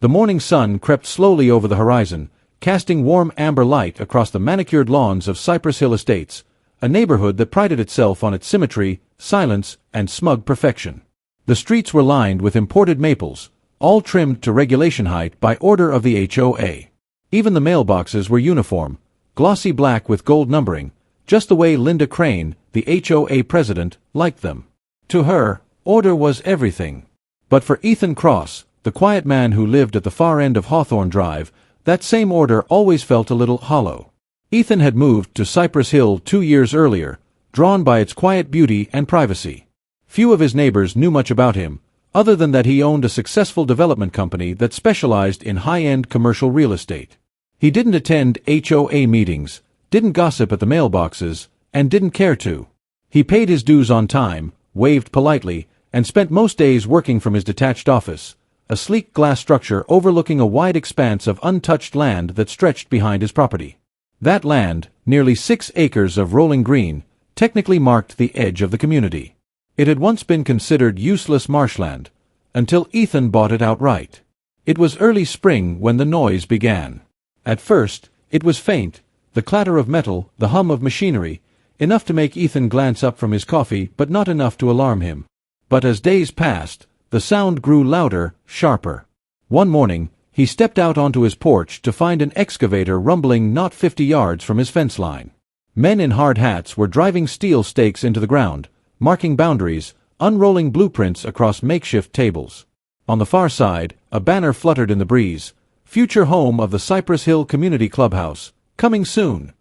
The morning sun crept slowly over the horizon, casting warm amber light across the manicured lawns of Cypress Hill Estates, a neighborhood that prided itself on its symmetry, silence, and smug perfection. The streets were lined with imported maples, all trimmed to regulation height by order of the HOA. Even the mailboxes were uniform, glossy black with gold numbering, just the way Linda Crane, the HOA president, liked them. To her, order was everything. But for Ethan Cross, the quiet man who lived at the far end of Hawthorne Drive, that same order always felt a little hollow. Ethan had moved to Cypress Hill 2 years earlier, drawn by its quiet beauty and privacy. Few of his neighbors knew much about him, other than that he owned a successful development company that specialized in high-end commercial real estate. He didn't attend HOA meetings, didn't gossip at the mailboxes, and didn't care to. He paid his dues on time, waved politely, and spent most days working from his detached office, a sleek glass structure overlooking a wide expanse of untouched land that stretched behind his property. That land, nearly 6 acres of rolling green, technically marked the edge of the community. It had once been considered useless marshland, until Ethan bought it outright. It was early spring when the noise began. At first, it was faint, the clatter of metal, the hum of machinery, enough to make Ethan glance up from his coffee but not enough to alarm him. But as days passed, the sound grew louder, sharper. One morning, he stepped out onto his porch to find an excavator rumbling not 50 yards from his fence line. Men in hard hats were driving steel stakes into the ground, marking boundaries, unrolling blueprints across makeshift tables. On the far side, a banner fluttered in the breeze, "Future home of the Cypress Hill Community Clubhouse, coming soon."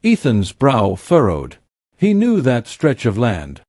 Ethan's brow furrowed. He knew that stretch of land.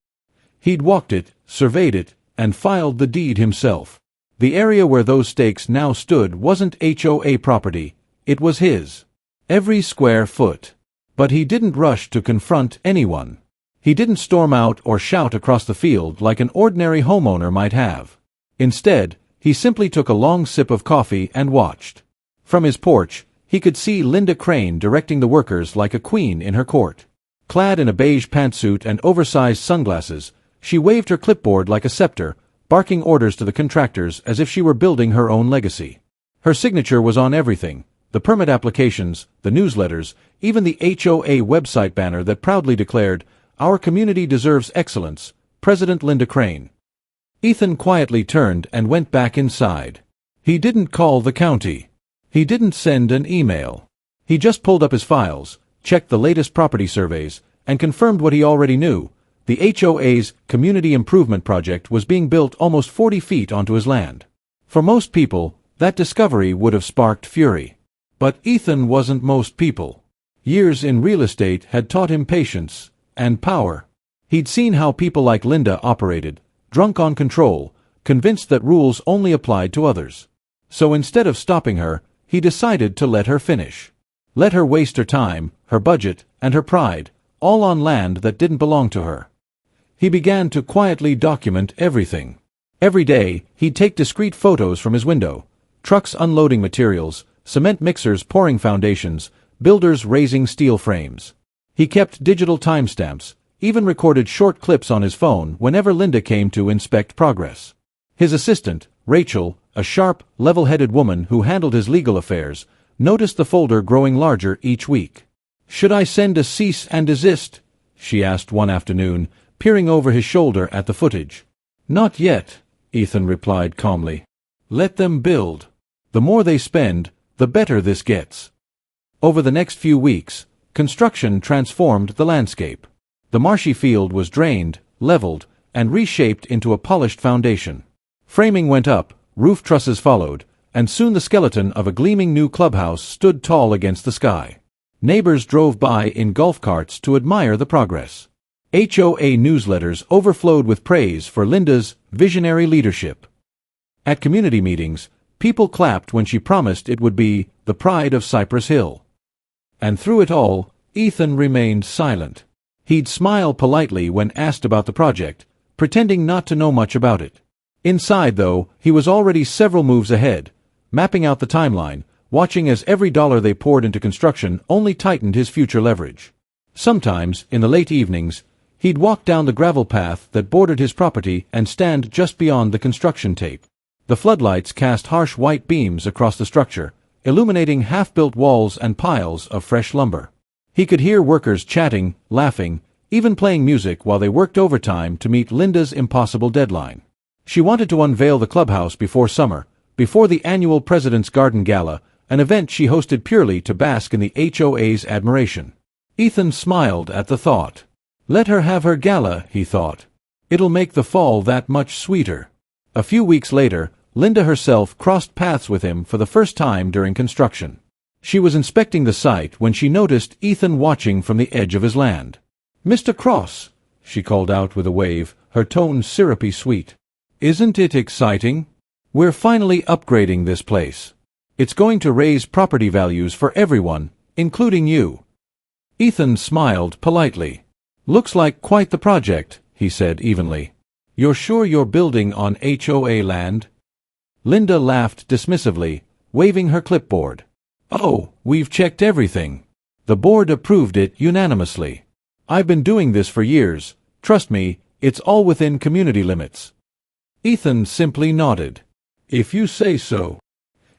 He'd walked it, surveyed it, and filed the deed himself. The area where those stakes now stood wasn't HOA property, it was his. Every square foot. But he didn't rush to confront anyone. He didn't storm out or shout across the field like an ordinary homeowner might have. Instead, he simply took a long sip of coffee and watched. From his porch, he could see Linda Crane directing the workers like a queen in her court. Clad in a beige pantsuit and oversized sunglasses, she waved her clipboard like a scepter, barking orders to the contractors as if she were building her own legacy. Her signature was on everything: the permit applications, the newsletters, even the HOA website banner that proudly declared, "Our community deserves excellence, President Linda Crane." Ethan quietly turned and went back inside. He didn't call the county. He didn't send an email. He just pulled up his files, checked the latest property surveys, and confirmed what he already knew. The HOA's Community Improvement Project was being built almost 40 feet onto his land. For most people, that discovery would have sparked fury. But Ethan wasn't most people. Years in real estate had taught him patience and power. He'd seen how people like Linda operated, drunk on control, convinced that rules only applied to others. So instead of stopping her, he decided to let her finish. Let her waste her time, her budget, and her pride, all on land that didn't belong to her. He began to quietly document everything. Every day, he'd take discreet photos from his window: trucks unloading materials, cement mixers pouring foundations, builders raising steel frames. He kept digital timestamps, even recorded short clips on his phone whenever Linda came to inspect progress. His assistant, Rachel, a sharp, level-headed woman who handled his legal affairs, noticed the folder growing larger each week. "Should I send a cease and desist?" she asked one afternoon, peering over his shoulder at the footage. "Not yet," Ethan replied calmly. "Let them build. The more they spend, the better this gets." Over the next few weeks, construction transformed the landscape. The marshy field was drained, leveled, and reshaped into a polished foundation. Framing went up, roof trusses followed, and soon the skeleton of a gleaming new clubhouse stood tall against the sky. Neighbors drove by in golf carts to admire the progress. HOA newsletters overflowed with praise for Linda's visionary leadership. At community meetings, people clapped when she promised it would be the pride of Cypress Hill. And through it all, Ethan remained silent. He'd smile politely when asked about the project, pretending not to know much about it. Inside, though, he was already several moves ahead, mapping out the timeline, watching as every dollar they poured into construction only tightened his future leverage. Sometimes, in the late evenings, he'd walk down the gravel path that bordered his property and stand just beyond the construction tape. The floodlights cast harsh white beams across the structure, illuminating half-built walls and piles of fresh lumber. He could hear workers chatting, laughing, even playing music while they worked overtime to meet Linda's impossible deadline. She wanted to unveil the clubhouse before summer, before the annual President's Garden Gala, an event she hosted purely to bask in the HOA's admiration. Ethan smiled at the thought. Let her have her gala, he thought. It'll make the fall that much sweeter. A few weeks later, Linda herself crossed paths with him for the first time during construction. She was inspecting the site when she noticed Ethan watching from the edge of his land. "Mr. Cross," she called out with a wave, her tone syrupy sweet. "Isn't it exciting? We're finally upgrading this place. It's going to raise property values for everyone, including you." Ethan smiled politely. "Looks like quite the project," he said evenly. "You're sure you're building on HOA land?" Linda laughed dismissively, waving her clipboard. "Oh, we've checked everything. The board approved it unanimously. I've been doing this for years. Trust me, it's all within community limits." Ethan simply nodded. "If you say so."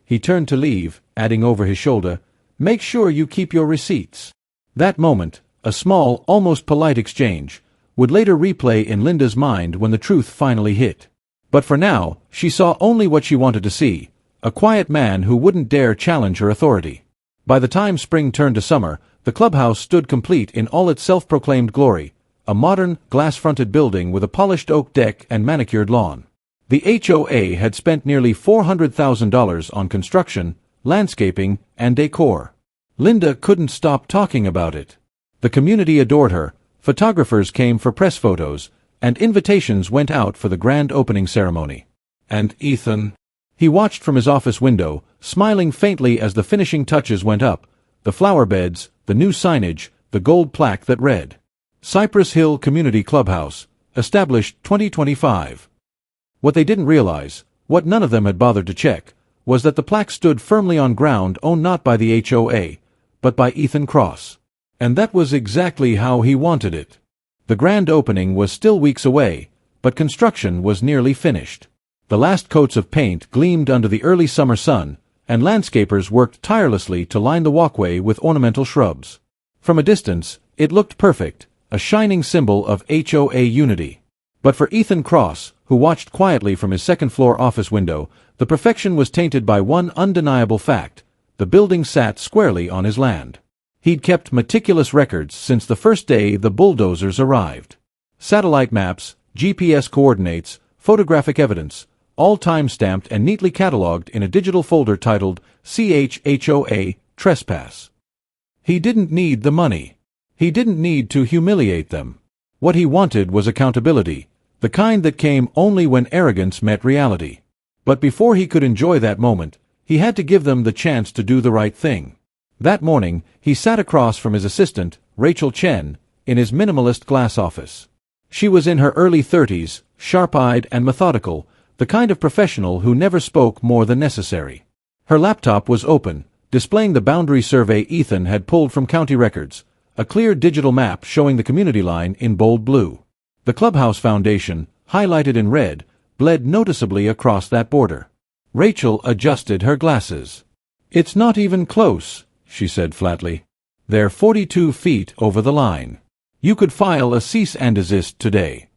He turned to leave, adding over his shoulder, "Make sure you keep your receipts." That moment, a small, almost polite exchange, would later replay in Linda's mind when the truth finally hit. But for now, she saw only what she wanted to see, a quiet man who wouldn't dare challenge her authority. By the time spring turned to summer, the clubhouse stood complete in all its self-proclaimed glory, a modern, glass-fronted building with a polished oak deck and manicured lawn. The HOA had spent nearly $400,000 on construction, landscaping, and decor. Linda couldn't stop talking about it. The community adored her, photographers came for press photos, and invitations went out for the grand opening ceremony. And Ethan? He watched from his office window, smiling faintly as the finishing touches went up, the flower beds, the new signage, the gold plaque that read, "Cypress Hill Community Clubhouse, established 2025. What they didn't realize, what none of them had bothered to check, was that the plaque stood firmly on ground owned not by the HOA, but by Ethan Cross. And that was exactly how he wanted it. The grand opening was still weeks away, but construction was nearly finished. The last coats of paint gleamed under the early summer sun, and landscapers worked tirelessly to line the walkway with ornamental shrubs. From a distance, it looked perfect, a shining symbol of HOA unity. But for Ethan Cross, who watched quietly from his second-floor office window, the perfection was tainted by one undeniable fact: the building sat squarely on his land. He'd kept meticulous records since the first day the bulldozers arrived. Satellite maps, GPS coordinates, photographic evidence, all time-stamped and neatly catalogued in a digital folder titled CHHOA Trespass. He didn't need the money. He didn't need to humiliate them. What he wanted was accountability, the kind that came only when arrogance met reality. But before he could enjoy that moment, he had to give them the chance to do the right thing. That morning, he sat across from his assistant, Rachel Chen, in his minimalist glass office. She was in her early 30s, sharp-eyed and methodical, the kind of professional who never spoke more than necessary. Her laptop was open, displaying the boundary survey Ethan had pulled from county records, a clear digital map showing the community line in bold blue. The clubhouse foundation, highlighted in red, bled noticeably across that border. Rachel adjusted her glasses. "It's not even close," she said flatly. "They're 42 feet over the line. You could file a cease and desist today."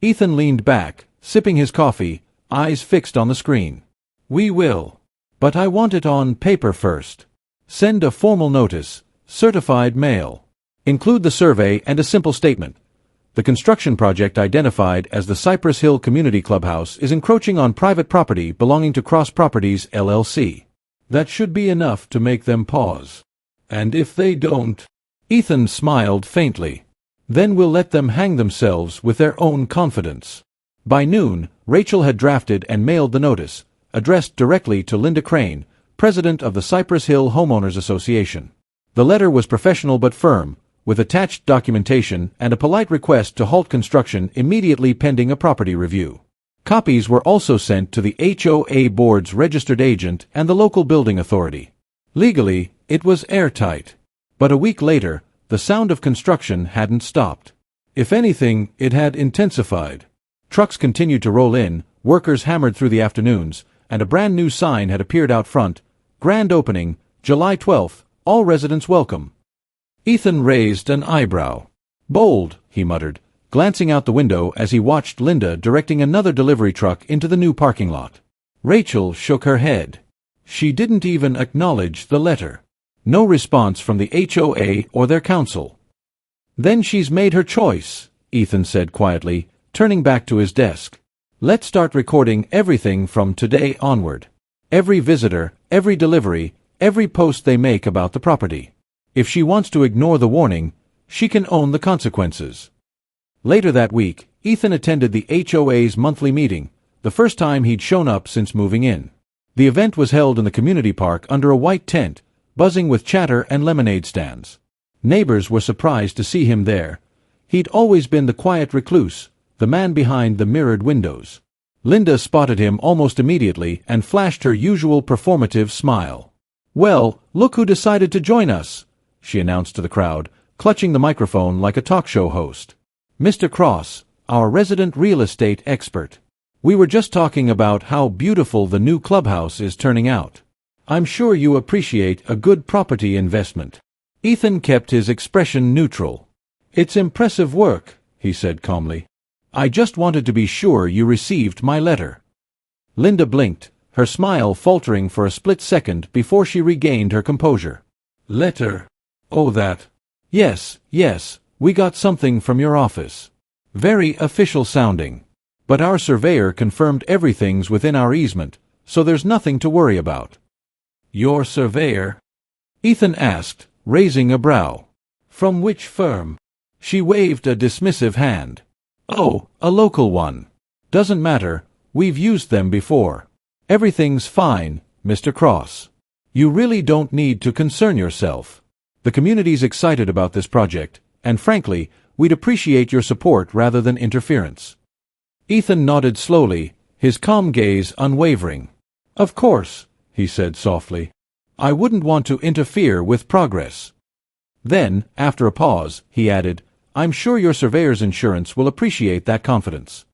Ethan leaned back, sipping his coffee, eyes fixed on the screen. "We will. But I want it on paper first. Send a formal notice, certified mail. Include the survey and a simple statement. The construction project identified as the Cypress Hill Community Clubhouse is encroaching on private property belonging to Cross Properties, LLC. That should be enough to make them pause. And if they don't..." Ethan smiled faintly. "Then we'll let them hang themselves with their own confidence." By noon, Rachel had drafted and mailed the notice, addressed directly to Linda Crane, president of the Cypress Hill Homeowners Association. The letter was professional but firm, with attached documentation and a polite request to halt construction immediately pending a property review. Copies were also sent to the HOA board's registered agent and the local building authority. Legally, it was airtight. But a week later, the sound of construction hadn't stopped. If anything, it had intensified. Trucks continued to roll in, Workers hammered through the afternoons, and a brand new sign had appeared out front. Grand opening, July 12th, all residents welcome. Ethan raised an eyebrow. Bold, he muttered, glancing out the window as he watched Linda directing another delivery truck into the new parking lot. Rachel shook her head. She didn't even acknowledge the letter. No response from the HOA or their council. Then she's made her choice, Ethan said quietly, turning back to his desk. Let's start recording everything from today onward. Every visitor, every delivery, every post they make about the property. If she wants to ignore the warning, she can own the consequences. Later that week, Ethan attended the HOA's monthly meeting, the first time he'd shown up since moving in. The event was held in the community park under a white tent, buzzing with chatter and lemonade stands. Neighbors were surprised to see him there. He'd always been the quiet recluse, the man behind the mirrored windows. Linda spotted him almost immediately and flashed her usual performative smile. "Well, look who decided to join us," she announced to the crowd, clutching the microphone like a talk show host. "Mr. Cross, our resident real estate expert. We were just talking about how beautiful the new clubhouse is turning out. I'm sure you appreciate a good property investment." Ethan kept his expression neutral. "It's impressive work," he said calmly. "I just wanted to be sure you received my letter." Linda blinked, her smile faltering for a split second before she regained her composure. "Letter? Oh, that. Yes, we got something from your office. Very official sounding. But our surveyor confirmed everything's within our easement, so there's nothing to worry about." "Your surveyor?" Ethan asked, raising a brow. "From which firm?" She waved a dismissive hand. "Oh, a local one. Doesn't matter, we've used them before. Everything's fine, Mr. Cross. You really don't need to concern yourself. The community's excited about this project, and frankly, we'd appreciate your support rather than interference." Ethan nodded slowly, his calm gaze unwavering. "Of course," he said softly. "I wouldn't want to interfere with progress." Then, after a pause, he added, "I'm sure your surveyor's insurance will appreciate that confidence."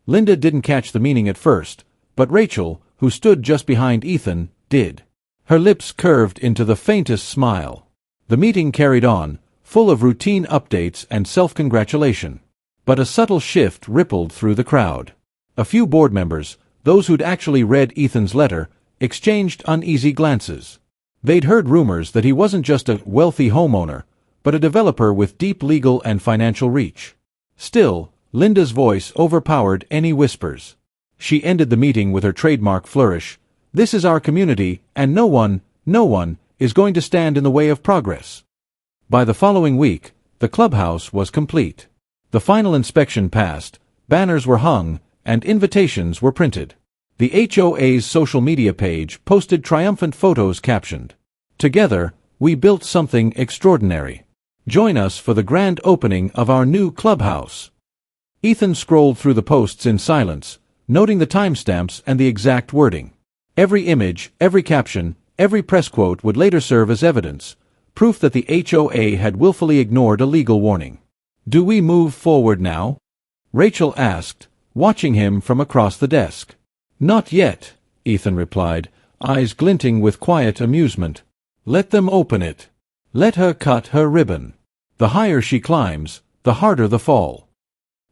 Linda didn't catch the meaning at first, but Rachel, who stood just behind Ethan, did. Her lips curved into the faintest smile. The meeting carried on, full of routine updates and self-congratulation. But a subtle shift rippled through the crowd. A few board members, those who'd actually read Ethan's letter, exchanged uneasy glances. They'd heard rumors that he wasn't just a wealthy homeowner, but a developer with deep legal and financial reach. Still, Linda's voice overpowered any whispers. She ended the meeting with her trademark flourish. "This is our community, and no one is going to stand in the way of progress." By the following week, the clubhouse was complete. The final inspection passed, banners were hung, and invitations were printed. The HOA's social media page posted triumphant photos captioned, "Together, we built something extraordinary. Join us for the grand opening of our new clubhouse." Ethan scrolled through the posts in silence, noting the timestamps and the exact wording. Every image, every caption, every press quote would later serve as evidence, proof that the HOA had willfully ignored a legal warning. "Do we move forward now?" Rachel asked, watching him from across the desk. "Not yet," Ethan replied, eyes glinting with quiet amusement. "Let them open it. Let her cut her ribbon. The higher she climbs, the harder the fall."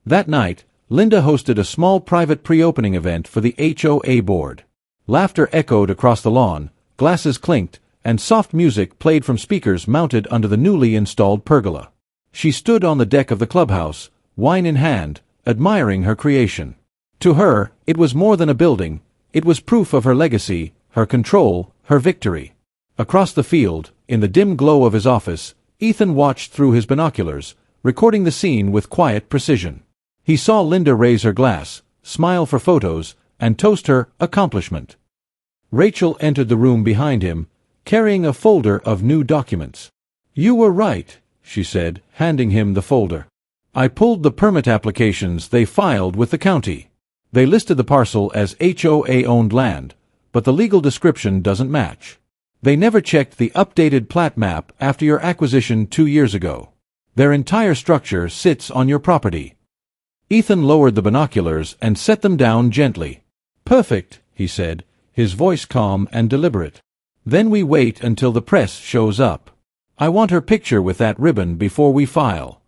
That night, Linda hosted a small private pre-opening event for the HOA board. Laughter echoed across the lawn, glasses clinked, and soft music played from speakers mounted under the newly installed pergola. She stood on the deck of the clubhouse, wine in hand, admiring her creation. To her, it was more than a building, it was proof of her legacy, her control, her victory. Across the field, in the dim glow of his office, Ethan watched through his binoculars, recording the scene with quiet precision. He saw Linda raise her glass, smile for photos, and toast her accomplishment. Rachel entered the room behind him, carrying a folder of new documents. "You were right," she said, handing him the folder. "I pulled the permit applications they filed with the county. They listed the parcel as HOA-owned land, but the legal description doesn't match. They never checked the updated plat map after your acquisition 2 years ago. Their entire structure sits on your property." Ethan lowered the binoculars and set them down gently. "Perfect," he said, his voice calm and deliberate. "Then we wait until the press shows up. I want her picture with that ribbon before we file."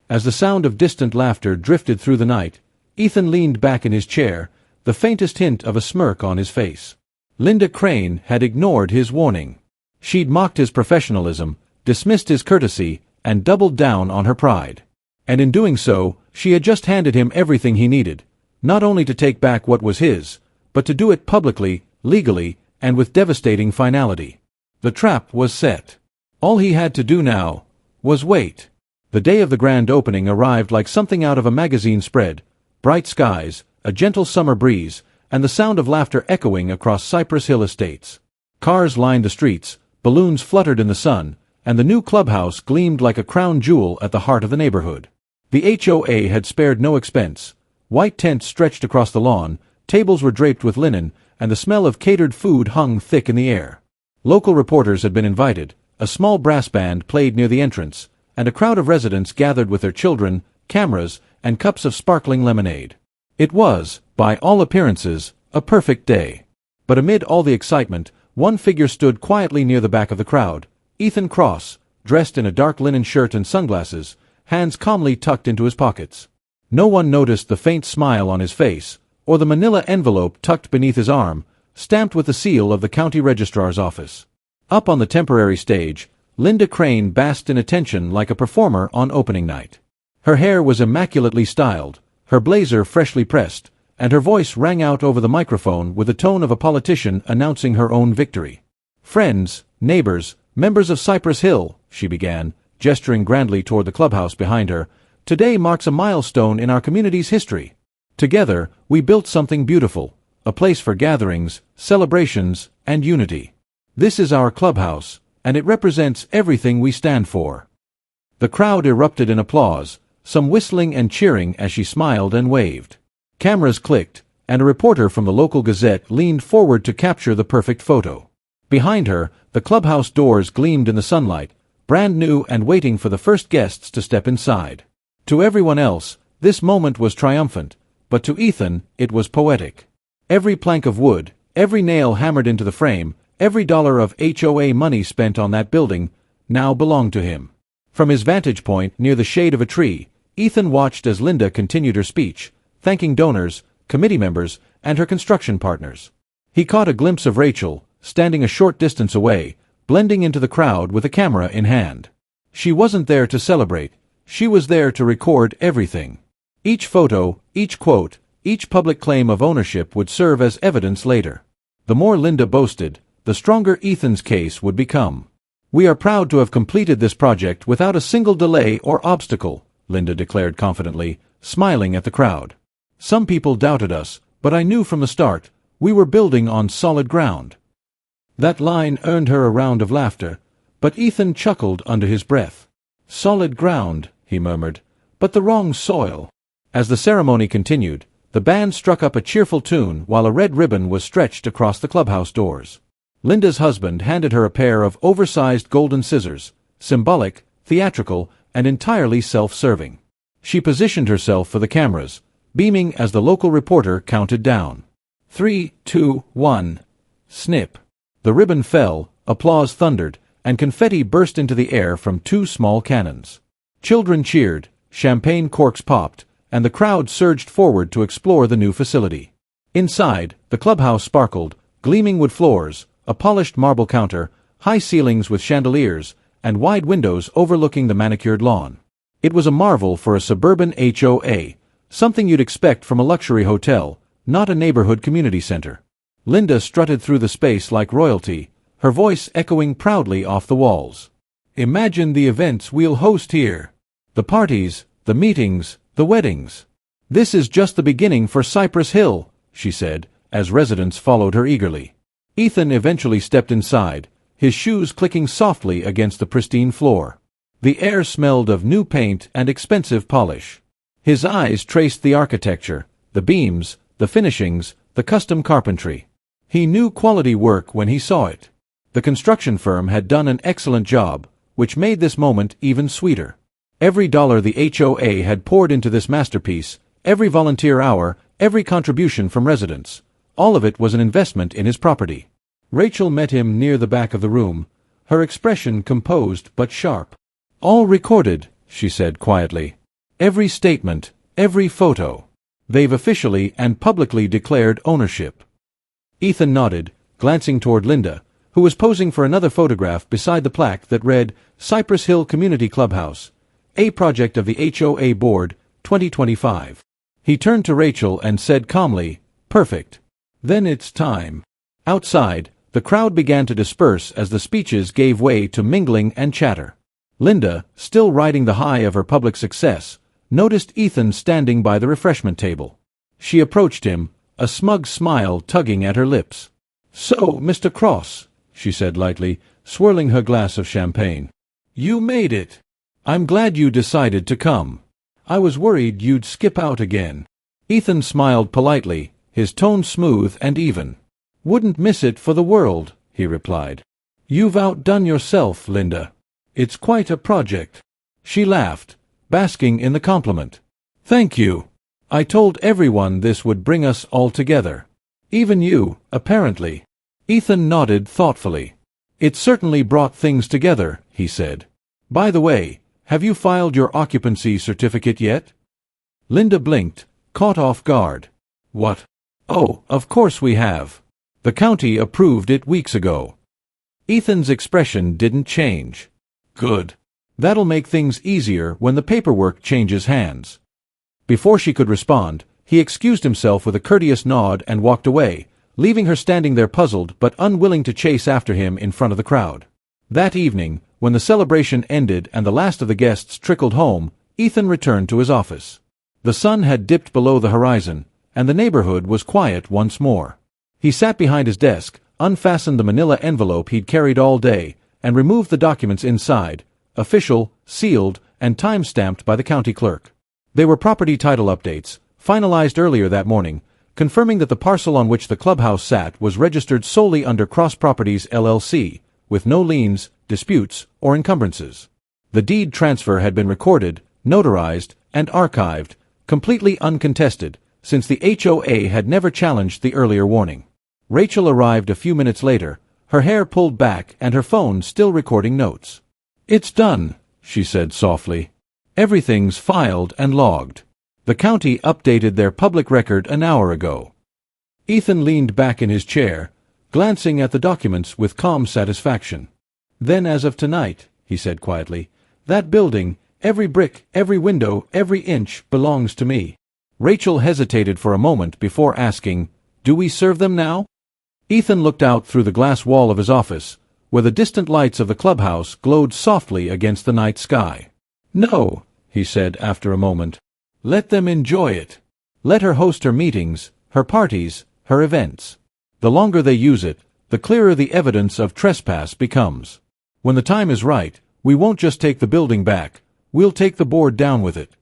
As the sound of distant laughter drifted through the night, Ethan leaned back in his chair, the faintest hint of a smirk on his face. Linda Crane had ignored his warning. She'd mocked his professionalism, dismissed his courtesy, and doubled down on her pride. And in doing so, she had just handed him everything he needed, not only to take back what was his, but to do it publicly, legally, and with devastating finality. The trap was set. All he had to do now was wait. The day of the grand opening arrived like something out of a magazine spread: bright skies, a gentle summer breeze, and the sound of laughter echoing across Cypress Hill estates. Cars lined the streets, balloons fluttered in the sun, and the new clubhouse gleamed like a crown jewel at the heart of the neighborhood. The HOA had spared no expense. White tents stretched across the lawn, tables were draped with linen, and the smell of catered food hung thick in the air. Local reporters had been invited, a small brass band played near the entrance, and a crowd of residents gathered with their children, cameras, and cups of sparkling lemonade. It was, by all appearances, a perfect day. But amid all the excitement, one figure stood quietly near the back of the crowd: Ethan Cross, dressed in a dark linen shirt and sunglasses, hands calmly tucked into his pockets. No one noticed the faint smile on his face, or the manila envelope tucked beneath his arm, stamped with the seal of the county registrar's office. Up on the temporary stage, Linda Crane basked in attention like a performer on opening night. Her hair was immaculately styled, her blazer freshly pressed, and her voice rang out over the microphone with the tone of a politician announcing her own victory. "Friends, neighbors, members of Cypress Hill," she began, gesturing grandly toward the clubhouse behind her, "today marks a milestone in our community's history. Together, we built something beautiful, a place for gatherings, celebrations, and unity. This is our clubhouse, and it represents everything we stand for." The crowd erupted in applause, some whistling and cheering as she smiled and waved. Cameras clicked, and a reporter from the local gazette leaned forward to capture the perfect photo. Behind her, the clubhouse doors gleamed in the sunlight, brand new and waiting for the first guests to step inside. To everyone else, this moment was triumphant, but to Ethan, it was poetic. Every plank of wood, every nail hammered into the frame, every dollar of HOA money spent on that building, now belonged to him. From his vantage point near the shade of a tree, Ethan watched as Linda continued her speech, thanking donors, committee members, and her construction partners. He caught a glimpse of Rachel, standing a short distance away, blending into the crowd with a camera in hand. She wasn't there to celebrate, she was there to record everything. Each photo, each quote, each public claim of ownership would serve as evidence later. The more Linda boasted, the stronger Ethan's case would become. "We are proud to have completed this project without a single delay or obstacle," Linda declared confidently, smiling at the crowd. "Some people doubted us, but I knew from the start, we were building on solid ground." That line earned her a round of laughter, but Ethan chuckled under his breath. "Solid ground," he murmured, "but the wrong soil." As the ceremony continued, the band struck up a cheerful tune while a red ribbon was stretched across the clubhouse doors. Linda's husband handed her a pair of oversized golden scissors, symbolic, theatrical, and entirely self-serving. She positioned herself for the cameras, beaming as the local reporter counted down. 3, 2, 1. Snip. The ribbon fell, applause thundered, and confetti burst into the air from two small cannons. Children cheered, champagne corks popped, and the crowd surged forward to explore the new facility. Inside, the clubhouse sparkled, gleaming wood floors, a polished marble counter, high ceilings with chandeliers, and wide windows overlooking the manicured lawn. It was a marvel for a suburban HOA, something you'd expect from a luxury hotel, not a neighborhood community center. Linda strutted through the space like royalty, her voice echoing proudly off the walls. "Imagine the events we'll host here. The parties, the meetings, the weddings. This is just the beginning for Cypress Hill," she said, as residents followed her eagerly. Ethan eventually stepped inside, his shoes clicking softly against the pristine floor. The air smelled of new paint and expensive polish. His eyes traced the architecture, the beams, the finishings, the custom carpentry. He knew quality work when he saw it. The construction firm had done an excellent job, which made this moment even sweeter. Every dollar the HOA had poured into this masterpiece, every volunteer hour, every contribution from residents. All of it was an investment in his property. Rachel met him near the back of the room, her expression composed but sharp. "All recorded," she said quietly. "Every statement, every photo. They've officially and publicly declared ownership." Ethan nodded, glancing toward Linda, who was posing for another photograph beside the plaque that read, "Cypress Hill Community Clubhouse, a project of the HOA Board, 2025. He turned to Rachel and said calmly, "Perfect. Then it's time." Outside, the crowd began to disperse as the speeches gave way to mingling and chatter. Linda, still riding the high of her public success, noticed Ethan standing by the refreshment table. She approached him, a smug smile tugging at her lips. "So, Mr. Cross," she said lightly, swirling her glass of champagne. "You made it. I'm glad you decided to come. I was worried you'd skip out again." Ethan smiled politely, his tone smooth and even. "Wouldn't miss it for the world," he replied. "You've outdone yourself, Linda. It's quite a project." She laughed, basking in the compliment. "Thank you. I told everyone this would bring us all together. Even you, apparently." Ethan nodded thoughtfully. "It certainly brought things together," he said. "By the way, have you filed your occupancy certificate yet?" Linda blinked, caught off guard. "What? Oh, of course we have. The county approved it weeks ago." Ethan's expression didn't change. "Good. That'll make things easier when the paperwork changes hands." Before she could respond, he excused himself with a courteous nod and walked away, leaving her standing there puzzled but unwilling to chase after him in front of the crowd. That evening, when the celebration ended and the last of the guests trickled home, Ethan returned to his office. The sun had dipped below the horizon, and the neighborhood was quiet once more. He sat behind his desk, unfastened the manila envelope he'd carried all day, and removed the documents inside, official, sealed, and time-stamped by the county clerk. They were property title updates, finalized earlier that morning, confirming that the parcel on which the clubhouse sat was registered solely under Cross Properties LLC, with no liens, disputes, or encumbrances. The deed transfer had been recorded, notarized, and archived, completely uncontested, since the HOA had never challenged the earlier warning. Rachel arrived a few minutes later, her hair pulled back and her phone still recording notes. "It's done," she said softly. "Everything's filed and logged. The county updated their public record an hour ago." Ethan leaned back in his chair, glancing at the documents with calm satisfaction. "Then as of tonight," he said quietly, "that building, every brick, every window, every inch, belongs to me." Rachel hesitated for a moment before asking, "Do we serve them now?" Ethan looked out through the glass wall of his office, where the distant lights of the clubhouse glowed softly against the night sky. "No," he said after a moment. "Let them enjoy it. Let her host her meetings, her parties, her events. The longer they use it, the clearer the evidence of trespass becomes. When the time is right, we won't just take the building back, we'll take the board down with it."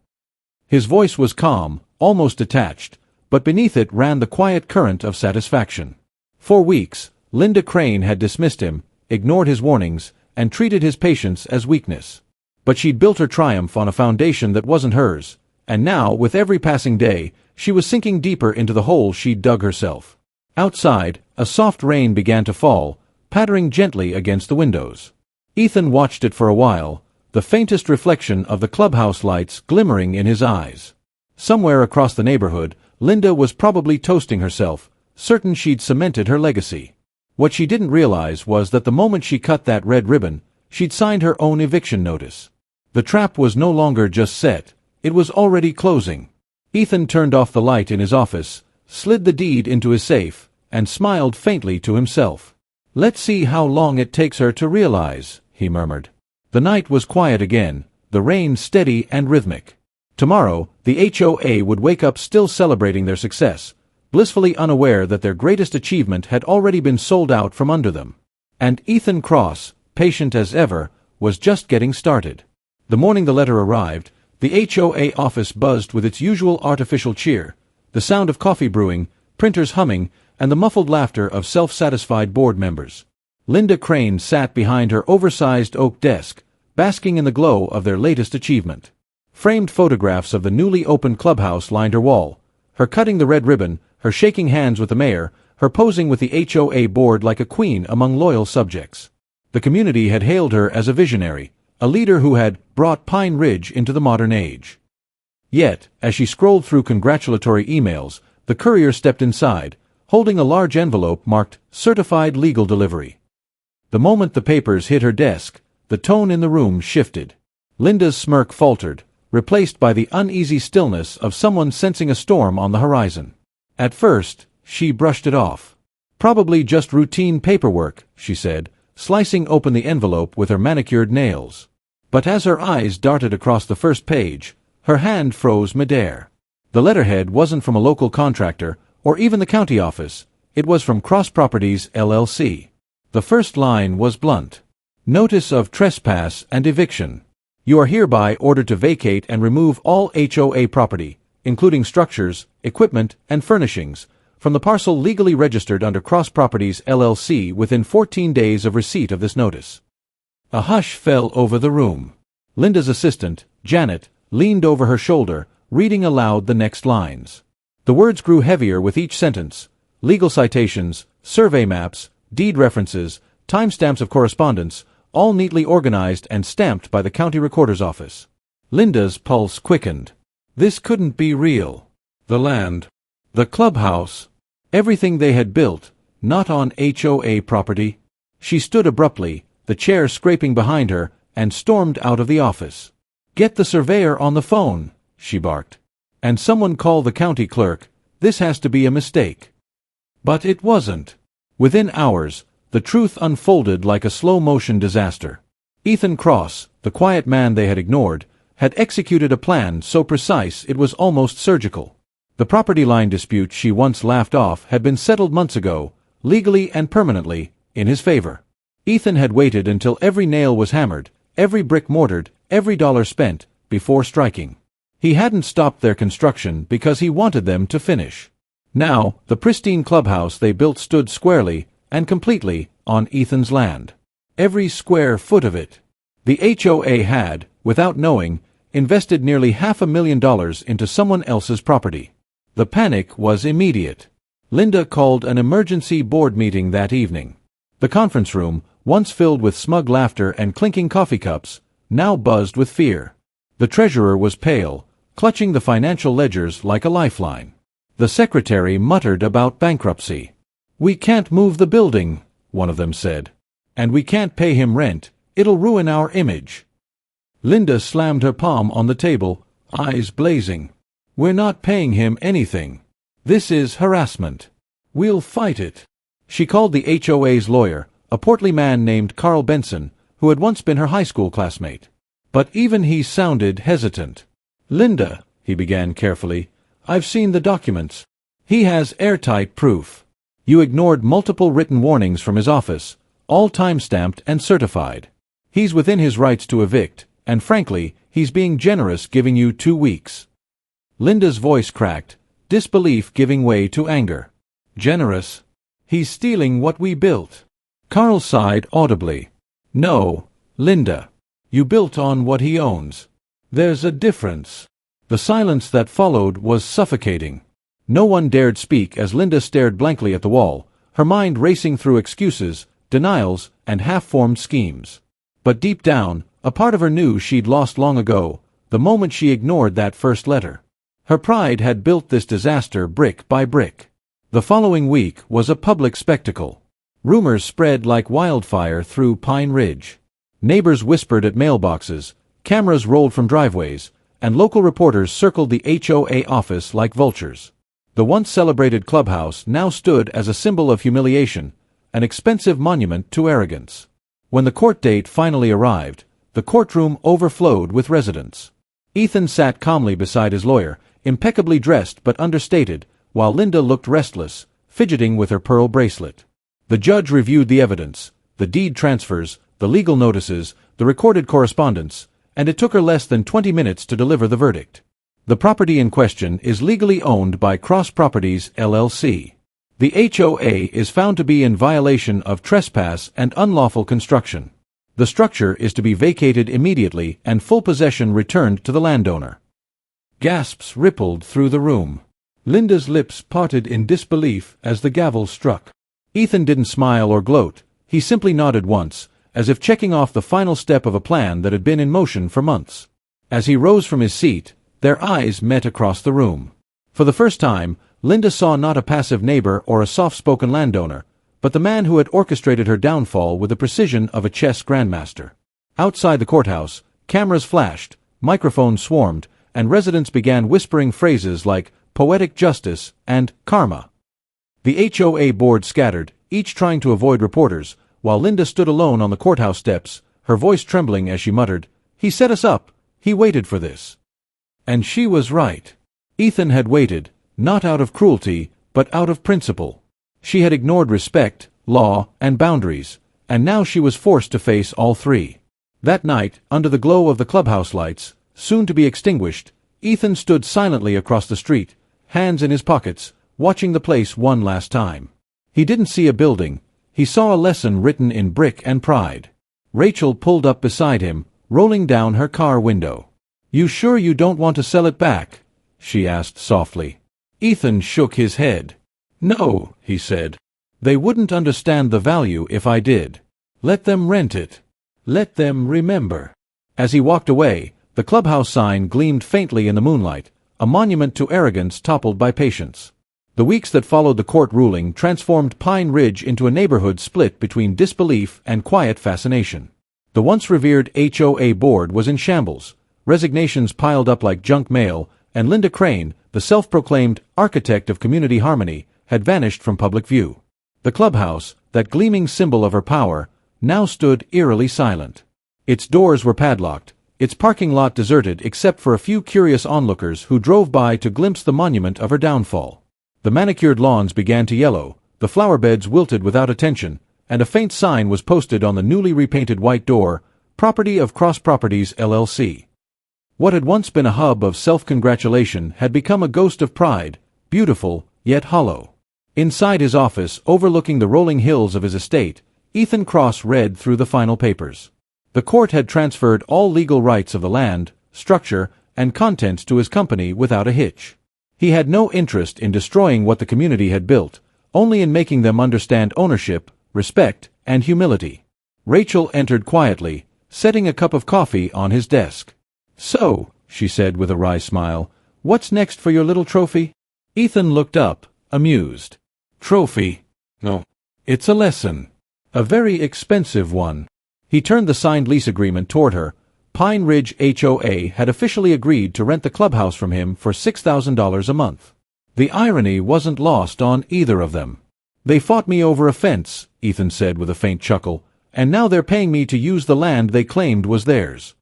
His voice was calm, almost detached, but beneath it ran the quiet current of satisfaction. For weeks, Linda Crane had dismissed him, ignored his warnings, and treated his patience as weakness. But she'd built her triumph on a foundation that wasn't hers, and now, with every passing day, she was sinking deeper into the hole she'd dug herself. Outside, a soft rain began to fall, pattering gently against the windows. Ethan watched it for a while, the faintest reflection of the clubhouse lights glimmering in his eyes. Somewhere across the neighborhood, Linda was probably toasting herself, certain she'd cemented her legacy. What she didn't realize was that the moment she cut that red ribbon, she'd signed her own eviction notice. The trap was no longer just set, it was already closing. Ethan turned off the light in his office, slid the deed into his safe, and smiled faintly to himself. "Let's see how long it takes her to realize," he murmured. The night was quiet again, the rain steady and rhythmic. Tomorrow, the HOA would wake up still celebrating their success, blissfully unaware that their greatest achievement had already been sold out from under them. And Ethan Cross, patient as ever, was just getting started. The morning the letter arrived, the HOA office buzzed with its usual artificial cheer, the sound of coffee brewing, printers humming, and the muffled laughter of self-satisfied board members. Linda Crane sat behind her oversized oak desk, basking in the glow of their latest achievement. Framed photographs of the newly opened clubhouse lined her wall. Her cutting the red ribbon, her shaking hands with the mayor, her posing with the HOA board like a queen among loyal subjects. The community had hailed her as a visionary, a leader who had brought Pine Ridge into the modern age. Yet, as she scrolled through congratulatory emails, the courier stepped inside, holding a large envelope marked Certified Legal Delivery. The moment the papers hit her desk, the tone in the room shifted. Linda's smirk faltered, replaced by the uneasy stillness of someone sensing a storm on the horizon. At first, she brushed it off. Probably just routine paperwork, she said, slicing open the envelope with her manicured nails. But as her eyes darted across the first page, her hand froze midair. The letterhead wasn't from a local contractor, or even the county office. It was from Cross Properties, LLC. The first line was blunt. Notice of trespass and eviction. You are hereby ordered to vacate and remove all HOA property, including structures, equipment, and furnishings, from the parcel legally registered under Cross Properties, LLC within 14 days of receipt of this notice. A hush fell over the room. Linda's assistant, Janet, leaned over her shoulder, reading aloud the next lines. The words grew heavier with each sentence. Legal citations, survey maps, deed references, timestamps of correspondence, all neatly organized and stamped by the county recorder's office. Linda's pulse quickened. This couldn't be real. The land. The clubhouse. Everything they had built, not on HOA property. She stood abruptly, the chair scraping behind her, and stormed out of the office. Get the surveyor on the phone, she barked. And someone call the county clerk. This has to be a mistake. But it wasn't. Within hours, the truth unfolded like a slow-motion disaster. Ethan Cross, the quiet man they had ignored, had executed a plan so precise it was almost surgical. The property line dispute she once laughed off had been settled months ago, legally and permanently, in his favor. Ethan had waited until every nail was hammered, every brick mortared, every dollar spent, before striking. He hadn't stopped their construction because he wanted them to finish. Now, the pristine clubhouse they built stood squarely and completely on Ethan's land. Every square foot of it. The HOA had, without knowing, invested nearly $500,000 into someone else's property. The panic was immediate. Linda called an emergency board meeting that evening. The conference room, once filled with smug laughter and clinking coffee cups, now buzzed with fear. The treasurer was pale, clutching the financial ledgers like a lifeline. The secretary muttered about bankruptcy. "We can't move the building," one of them said. "And we can't pay him rent. It'll ruin our image." Linda slammed her palm on the table, eyes blazing. "We're not paying him anything. This is harassment. We'll fight it." She called the HOA's lawyer, a portly man named Carl Benson, who had once been her high school classmate. But even he sounded hesitant. "Linda," he began carefully, "I've seen the documents. He has airtight proof. You ignored multiple written warnings from his office, all time-stamped and certified. He's within his rights to evict, and frankly, he's being generous giving you 2 weeks. Linda's voice cracked, disbelief giving way to anger. "Generous? He's stealing what we built." Carl sighed audibly. "No, Linda. You built on what he owns. There's a difference." The silence that followed was suffocating. No one dared speak as Linda stared blankly at the wall, her mind racing through excuses, denials, and half-formed schemes. But deep down, a part of her knew she'd lost long ago, the moment she ignored that first letter. Her pride had built this disaster brick by brick. The following week was a public spectacle. Rumors spread like wildfire through Pine Ridge. Neighbors whispered at mailboxes, cameras rolled from driveways, and local reporters circled the HOA office like vultures. The once celebrated clubhouse now stood as a symbol of humiliation, an expensive monument to arrogance. When the court date finally arrived, the courtroom overflowed with residents. Ethan sat calmly beside his lawyer, impeccably dressed but understated, while Linda looked restless, fidgeting with her pearl bracelet. The judge reviewed the evidence, the deed transfers, the legal notices, the recorded correspondence, and it took her less than 20 minutes to deliver the verdict. The property in question is legally owned by Cross Properties, LLC. The HOA is found to be in violation of trespass and unlawful construction. The structure is to be vacated immediately and full possession returned to the landowner." Gasps rippled through the room. Linda's lips parted in disbelief as the gavel struck. Ethan didn't smile or gloat. He simply nodded once, as if checking off the final step of a plan that had been in motion for months. As he rose from his seat, their eyes met across the room. For the first time, Linda saw not a passive neighbor or a soft-spoken landowner, but the man who had orchestrated her downfall with the precision of a chess grandmaster. Outside the courthouse, cameras flashed, microphones swarmed, and residents began whispering phrases like poetic justice and karma. The HOA board scattered, each trying to avoid reporters, while Linda stood alone on the courthouse steps, her voice trembling as she muttered, "He set us up. He waited for this." And she was right. Ethan had waited, not out of cruelty, but out of principle. She had ignored respect, law, and boundaries, and now she was forced to face all three. That night, under the glow of the clubhouse lights, soon to be extinguished, Ethan stood silently across the street, hands in his pockets, watching the place one last time. He didn't see a building. He saw a lesson written in brick and pride. Rachel pulled up beside him, rolling down her car window. "You sure you don't want to sell it back?" she asked softly. Ethan shook his head. "No," he said. "They wouldn't understand the value if I did. Let them rent it. Let them remember." As he walked away, the clubhouse sign gleamed faintly in the moonlight, a monument to arrogance toppled by patience. The weeks that followed the court ruling transformed Pine Ridge into a neighborhood split between disbelief and quiet fascination. The once revered HOA board was in shambles, resignations piled up like junk mail, and Linda Crane, the self-proclaimed architect of community harmony, had vanished from public view. The clubhouse, that gleaming symbol of her power, now stood eerily silent. Its doors were padlocked, its parking lot deserted except for a few curious onlookers who drove by to glimpse the monument of her downfall. The manicured lawns began to yellow, the flower beds wilted without attention, and a faint sign was posted on the newly repainted white door, "Property of Cross Properties, LLC." What had once been a hub of self-congratulation had become a ghost of pride, beautiful, yet hollow. Inside his office, overlooking the rolling hills of his estate, Ethan Cross read through the final papers. The court had transferred all legal rights of the land, structure, and contents to his company without a hitch. He had no interest in destroying what the community had built, only in making them understand ownership, respect, and humility. Rachel entered quietly, setting a cup of coffee on his desk. "So," she said with a wry smile, "what's next for your little trophy?" Ethan looked up, amused. "Trophy? No. It's a lesson. A very expensive one." He turned the signed lease agreement toward her. Pine Ridge HOA had officially agreed to rent the clubhouse from him for $6,000 a month. The irony wasn't lost on either of them. "They fought me over a fence," Ethan said with a faint chuckle, "and now they're paying me to use the land they claimed was theirs."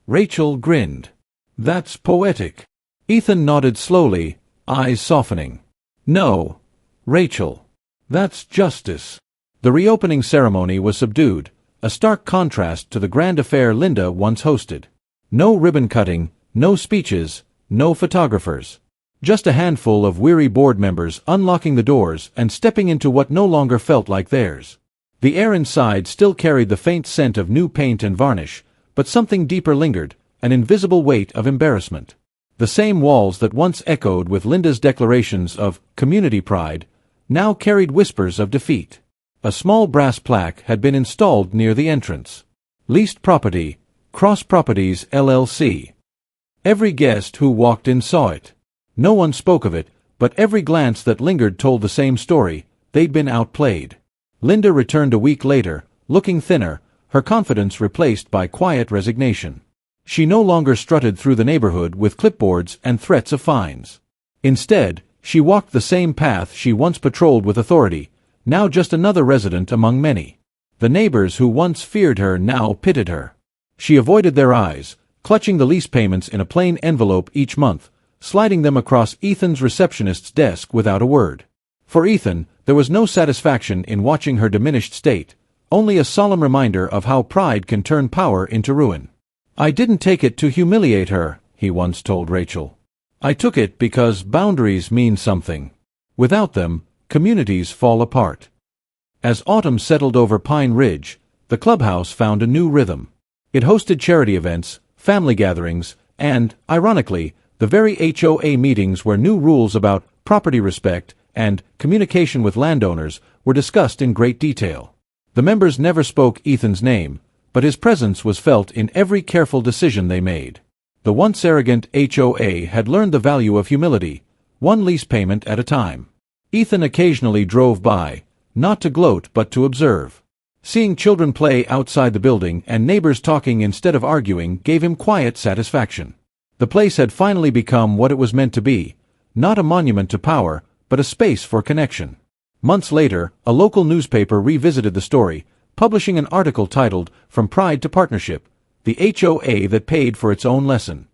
Rachel grinned. "That's poetic." Ethan nodded slowly, eyes softening. "No, Rachel. That's justice." The reopening ceremony was subdued, a stark contrast to the grand affair Linda once hosted. No ribbon-cutting, no speeches, no photographers. Just a handful of weary board members unlocking the doors and stepping into what no longer felt like theirs. The air inside still carried the faint scent of new paint and varnish, but something deeper lingered, an invisible weight of embarrassment. The same walls that once echoed with Linda's declarations of community pride now carried whispers of defeat. A small brass plaque had been installed near the entrance. "Leased property, Cross Properties, LLC." Every guest who walked in saw it. No one spoke of it, but every glance that lingered told the same story: they'd been outplayed. Linda returned a week later, looking thinner, her confidence replaced by quiet resignation. She no longer strutted through the neighborhood with clipboards and threats of fines. Instead, she walked the same path she once patrolled with authority, now just another resident among many. The neighbors who once feared her now pitied her. She avoided their eyes, clutching the lease payments in a plain envelope each month, sliding them across Ethan's receptionist's desk without a word. For Ethan, there was no satisfaction in watching her diminished state, only a solemn reminder of how pride can turn power into ruin. "I didn't take it to humiliate her," he once told Rachel. "I took it because boundaries mean something. Without them, communities fall apart." As autumn settled over Pine Ridge, the clubhouse found a new rhythm. It hosted charity events, family gatherings, and, ironically, the very HOA meetings where new rules about property respect and communication with landowners were discussed in great detail. The members never spoke Ethan's name, but his presence was felt in every careful decision they made. The once arrogant HOA had learned the value of humility, one lease payment at a time. Ethan occasionally drove by, not to gloat but to observe. Seeing children play outside the building and neighbors talking instead of arguing gave him quiet satisfaction. The place had finally become what it was meant to be, not a monument to power, but a space for connection. Months later, a local newspaper revisited the story, publishing an article titled "From Pride to Partnership, the HOA that paid for its own lesson."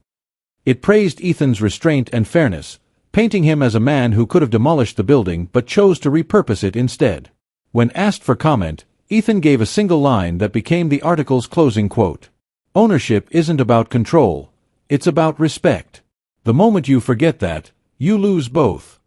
It praised Ethan's restraint and fairness, painting him as a man who could have demolished the building but chose to repurpose it instead. When asked for comment, Ethan gave a single line that became the article's closing quote. "Ownership isn't about control, it's about respect. The moment you forget that, you lose both."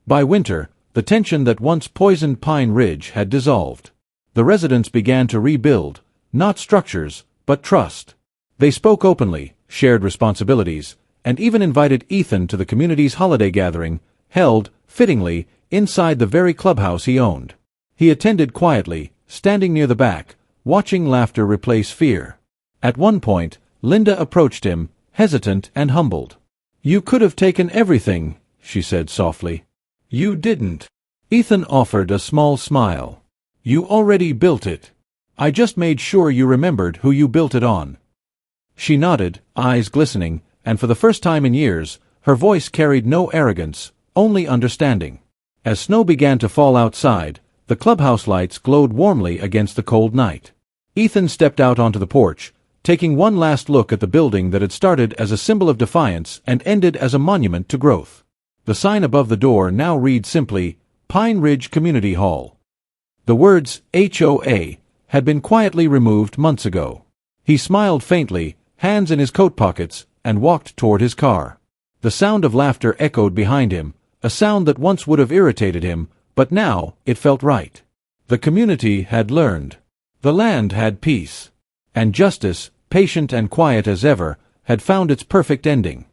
By winter, the tension that once poisoned Pine Ridge had dissolved. The residents began to rebuild, not structures, but trust. They spoke openly, shared responsibilities, and even invited Ethan to the community's holiday gathering, held, fittingly, inside the very clubhouse he owned. He attended quietly, standing near the back, watching laughter replace fear. At one point, Linda approached him, hesitant and humbled. "You could have taken everything," she said softly. "You didn't." Ethan offered a small smile. "You already built it. I just made sure you remembered who you built it on." She nodded, eyes glistening, and for the first time in years, her voice carried no arrogance, only understanding. As snow began to fall outside, the clubhouse lights glowed warmly against the cold night. Ethan stepped out onto the porch, taking one last look at the building that had started as a symbol of defiance and ended as a monument to growth. The sign above the door now read simply, "Pine Ridge Community Hall." The words HOA had been quietly removed months ago. He smiled faintly, hands in his coat pockets, and walked toward his car. The sound of laughter echoed behind him, a sound that once would have irritated him, but now it felt right. The community had learned. The land had peace. And justice, patient and quiet as ever, had found its perfect ending.